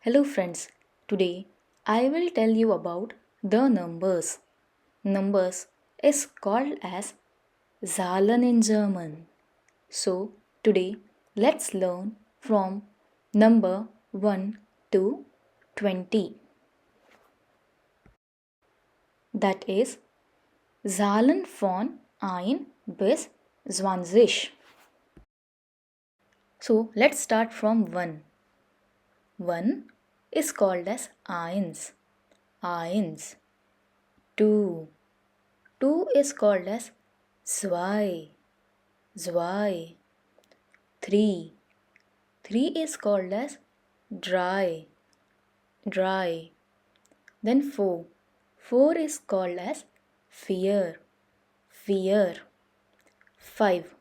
Hello friends, today I will tell you about the numbers. Numbers is called as Zahlen in German. So today let's learn from number 1 to 20. That is Zahlen von 1 bis 20. So let's start from 1. 1 is called as eins. Eins. 2. 2 is called as zwei. Zwei. 3. 3 is called as drei. Drei. Then 4. 4 is called as vier. Vier. 5.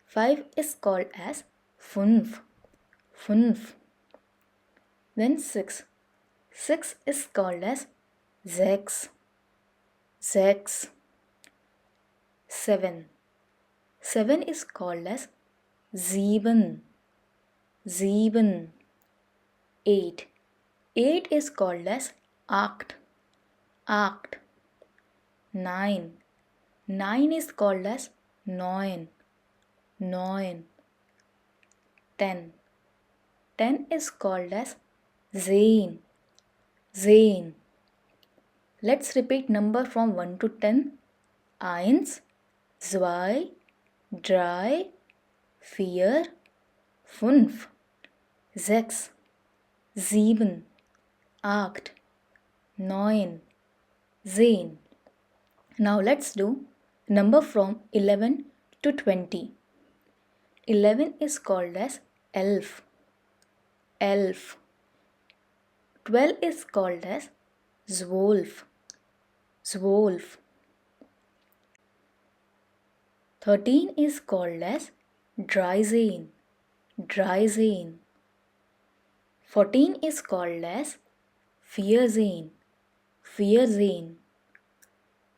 5 is called as fünf. Fünf. Then 6. 6 is called as sechs. Sechs. 7. 7 is called as sieben. Sieben. 8. 8 is called as acht. Acht. 9. 9 is called as neun. Neun. 10. 10 is called as zehn. Zehn. Let's repeat number from 1 to 10. Eins, zwei, drei, vier, fünf, sechs, sieben, acht, neun, zehn. Now let's do number from 11 to 20. 11 is called as elf. Elf. 12 is called as zwölf. Zwölf. 13 is called as dreizehn. Dreizehn. 14 is called as vierzehn. Vierzehn.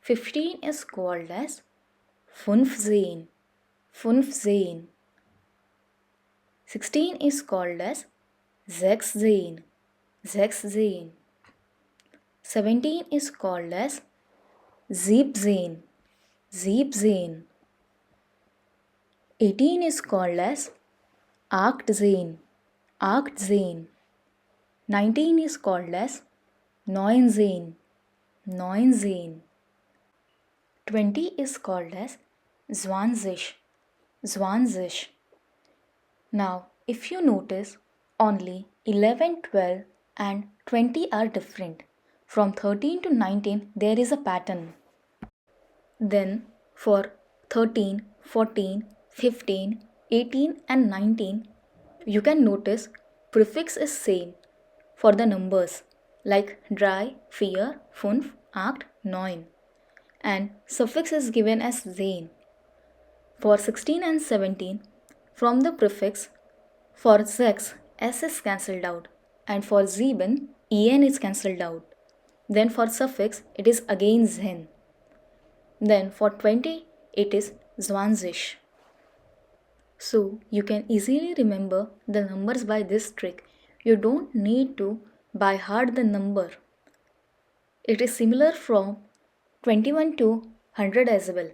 15 is called as fünfzehn. Fünfzehn. 16 is called as sechzehn. Sechzehn. 17 is called as siebzehn. Siebzehn. 18 is called as achtzehn. Achtzehn. 19 is called as neunzehn. Neunzehn. 20 is called as zwanzig. Zwanzig. Now, if you notice, only 11, 12 and 20 are different. From 13 to 19, there is a pattern. Then, for 13, 14, 15, 18 and 19, you can notice prefix is same for the numbers like drei, vier, fünf, acht, neun. And suffix is given as zehn. For 16 and 17, from the prefix, for sechs, s is cancelled out, and for sieben, en is cancelled out. Then for suffix, it is again zen. Then for 20, it is zwanzig. So you can easily remember the numbers by this trick. You don't need to by heart the number. It is similar from 21 to 100 as well.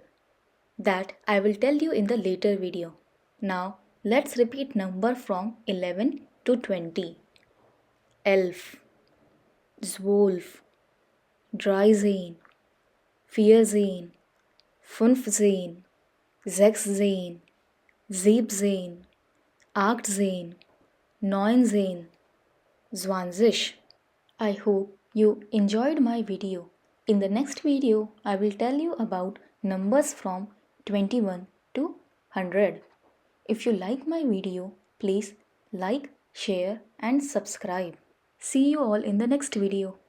That I will tell you in the later video. Now let's repeat number from 11 to 20. Elf, zwölf, dreizehn, vierzehn, fünfzehn, sechzehn, siebzehn, achtzehn, neunzehn, zwanzig. I hope you enjoyed my video. In the next video, I will tell you about numbers from 21 to 100. If you like my video, please like, share and subscribe. See you all in the next video.